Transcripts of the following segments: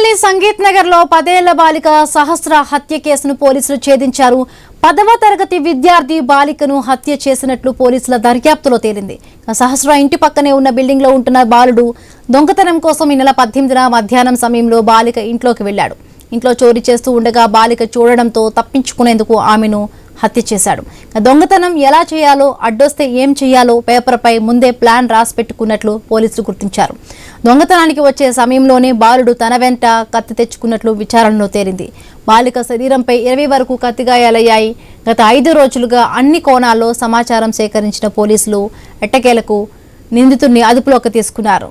కూకట్పల్లి సంగీత్ నగర్ లో 10 ఏళ్ల బాలిక సహస్ర హత్య కేసును పోలీసులు ఛేదించారు. 10వ తరగతి విద్యార్థి బాలికను హత్య చేసినట్లు పోలీసుల దర్యాప్తులో తేలింది. సహస్ర ఇంటి పక్కనే ఉన్న బిల్డింగ్ లో ఉంటున్న బాలుడు దొంగతనం కోసం ఈ నెల 18న మధ్యాహ్నం సమయంలో బాలిక ఇంట్లోకి వెళ్లాడు. ఇంట్లో చోరీ చేస్తూ ఉండగా బాలిక చూడడంతో తప్పించుకునేందుకు ఆమెను హత్య చేశాడు. దొంగతనం ఎలా చేయాలో, అడ్డొస్తే ఏం చేయాలో పేపర్పై ముందే ప్లాన్ రాసి పెట్టుకున్నట్లు పోలీసులు గుర్తించారు. దొంగతనానికి వచ్చే సమయంలోనే బాలుడు తన వెంట కత్తి తెచ్చుకున్నట్లు విచారణలో తేలింది. బాలిక శరీరంపై 20 వరకు కత్తిగాయాలయ్యాయి. గత 5 రోజులుగా అన్ని కోణాల్లో సమాచారం సేకరించిన పోలీసులు ఎట్టకేలకు నిందితుడిని అదుపులోకి తీసుకున్నారు.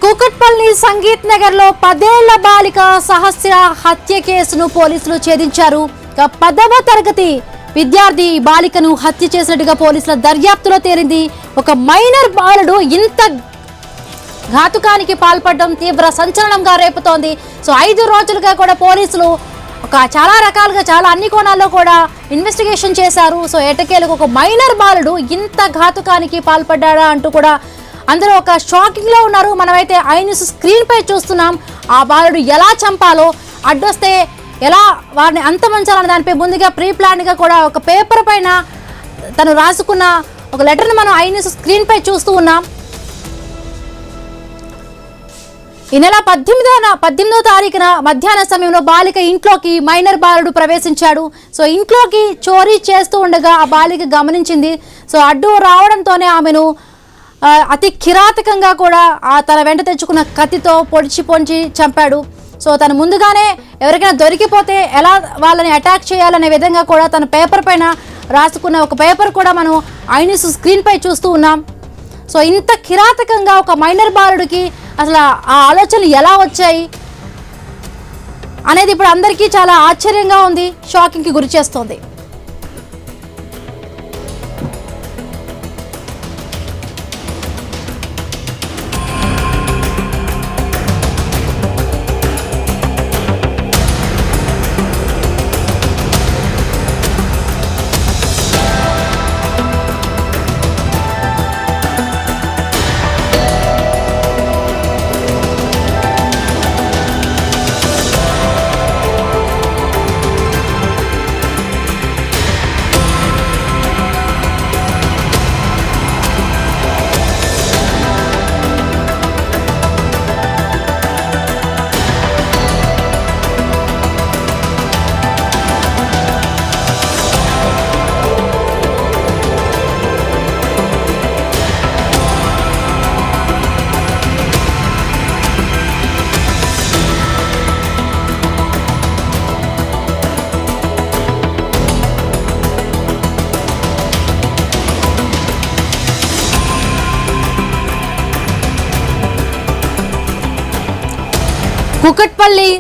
కూకట్పల్లి సంగీత్ నగర్ లో 10 ఏళ్ల బాలిక సహస్ర హత్య కేసును పోలీసులు ఛేదించారు. 10వ తరగతి విద్యార్థి బాలికను హత్య చేసినట్టుగా పోలీసుల దర్యాప్తులో తేలింది. ఒక మైనర్ బాలుడు ఇంత ఘాతుకానికి పాల్పడడం తీవ్ర సంచలనంగా రేపుతోంది. సో 5 రోజులుగా కూడా పోలీసులు చాలా రకాలుగా అన్ని కోణాల్లో కూడా ఇన్వెస్టిగేషన్ చేశారు. సో ఎటకేలకు ఒక మైనర్ బాలుడు ఇంత ఘాతుకానికి పాల్పడ్డా అంటూ కూడా అందరూ ఒక షాకింగ్ లో ఉన్నారు. మనమైతే ఐ న్యూస్ స్క్రీన్ పై చూస్తున్నాం. ఆ బాలుడు ఎలా చంపాలో, అడ్డొస్తే ఎలా వారిని అంతమంచాలన్న దానిపై ముందుగా ప్రీ ప్లాన్ గా కూడా ఒక పేపర్ పైన తను రాసుకున్న ఒక లెటర్ ని మనం ఐ న్యూస్ స్క్రీన్ పై చూస్తూ ఉన్నాం. ఈ నెల 18వ తారీఖున మధ్యాహ్న సమయంలో బాలిక ఇంట్లోకి మైనర్ బాలుడు ప్రవేశించాడు. సో ఇంట్లోకి చోరీ చేస్తూ ఉండగా ఆ బాలిక గమనించింది. సో అడ్డు రావడంతోనే ఆమెను అతి కిరాతకంగా కూడా తన వెంట తెచ్చుకున్న కత్తితో పొడిచి చంపాడు. సో తను ముందుగానే ఎవరికైనా దొరికిపోతే ఎలా వాళ్ళని అటాక్ చేయాలనే విధంగా కూడా తన పేపర్ పైన రాసుకున్న ఒక పేపర్ కూడా మనం ఐ న్యూస్ స్క్రీన్ పై చూస్తూ ఉన్నాం. సో ఇంత కిరాతకంగా ఒక మైనర్ బాలుడికి అసలు ఆ ఆలోచనలు ఎలా వచ్చాయి అనేది ఇప్పుడు అందరికీ చాలా ఆశ్చర్యంగా ఉంది, షాకింగ్కి గురి చేస్తోంది. కూకట్పల్లి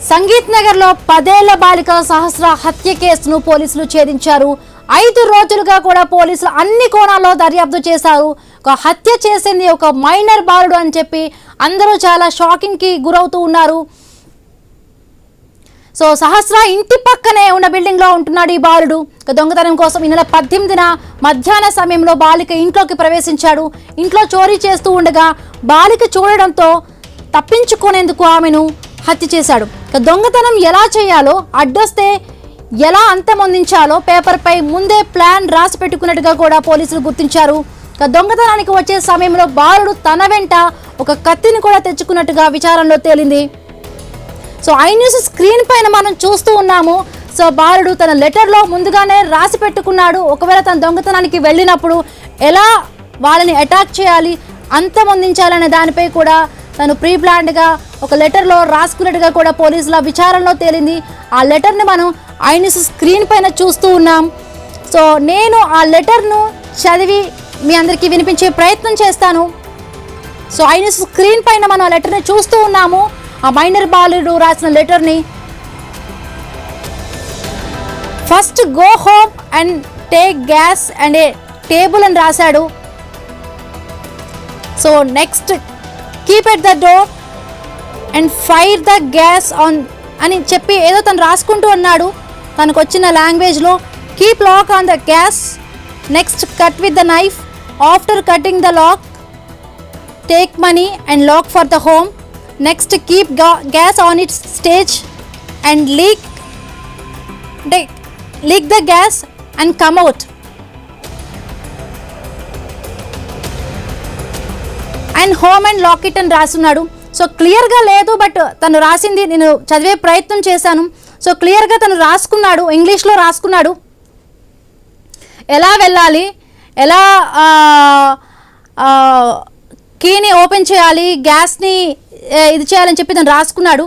సంగీత్ నగర్ లో 10 ఏళ్ల బాలిక సహస్ర హత్య కేసును పోలీసులు ఛేదించారు. 5 రోజులుగా కూడా పోలీసులు అన్ని కోణాల్లో దర్యాప్తు చేశారు. ఒక హత్య చేసింది ఒక మైనర్ బాలుడు అని చెప్పి అందరూ చాలా షాకింగ్ కి గురవుతూ ఉన్నారు. సో సహస్ర ఇంటి పక్కనే ఉన్న బిల్డింగ్ లో ఉంటున్నాడు ఈ బాలుడు. దొంగతనం కోసం ఈ నెల 18న మధ్యాహ్న సమయంలో బాలిక ఇంట్లోకి ప్రవేశించాడు. ఇంట్లో చోరీ చేస్తూ ఉండగా బాలిక చూడడంతో తప్పించుకునేందుకు ఆమెను హత్య చేశాడు. దొంగతనం ఎలా చేయాలో, అడ్డొస్తే ఎలా అంతమొందించాలో పేపర్ పై ముందే ప్లాన్ రాసి పెట్టుకున్నట్టుగా కూడా పోలీసులు గుర్తించారు. దొంగతనానికి వచ్చే సమయంలో బాలుడు తన వెంట ఒక కత్తిని కూడా తెచ్చుకున్నట్టుగా విచారణలో తేలింది. సో ఐ న్యూస్ స్క్రీన్ పైన మనం చూస్తూ ఉన్నాము. సో బాలుడు తన లెటర్లో ముందుగానే రాసి పెట్టుకున్నాడు. ఒకవేళ తన దొంగతనానికి వెళ్ళినప్పుడు ఎలా వాళ్ళని అటాక్ చేయాలి, అంతమొందించాలనే దానిపై కూడా తను ప్రీ ప్లాన్డ్గా ఒక లెటర్లో రాసుకున్నట్టుగా కూడా పోలీసుల విచారణలో తేలింది. ఆ లెటర్ని మనం ఐ న్యూస్ స్క్రీన్ పైన చూస్తూ ఉన్నాం. సో నేను ఆ లెటర్ను చదివి మీ అందరికీ వినిపించే ప్రయత్నం చేస్తాను. సో ఆయన స్క్రీన్ పైన మనం ఆ లెటర్ని చూస్తూ ఉన్నాము, ఆ మైనర్ బాలుడు రాసిన లెటర్ని. First go home and take gas and a table అని రాశాడు. So next keep at the door and fire the gas on అని చెప్పి ఏదో తను రాసుకుంటూ ఉన్నాడు తనకు వచ్చిన లాంగ్వేజ్లో. Keep lock on the gas, next cut with the knife, after cutting the lock take money and lock for the home, next keep gas on its stage and leak the gas and come out. And home and lock it అని రాస్తున్నాడు. So క్లియర్గా లేదు, but తను రాసింది నేను చదివే ప్రయత్నం చేశాను. సో క్లియర్గా తను రాసుకున్నాడు, ఇంగ్లీష్లో రాసుకున్నాడు ఎలా వెళ్ళాలి, ఎలా కీని ఓపెన్ చేయాలి, గ్యాస్ని ఇది చేయాలని చెప్పి తను రాసుకున్నాడు.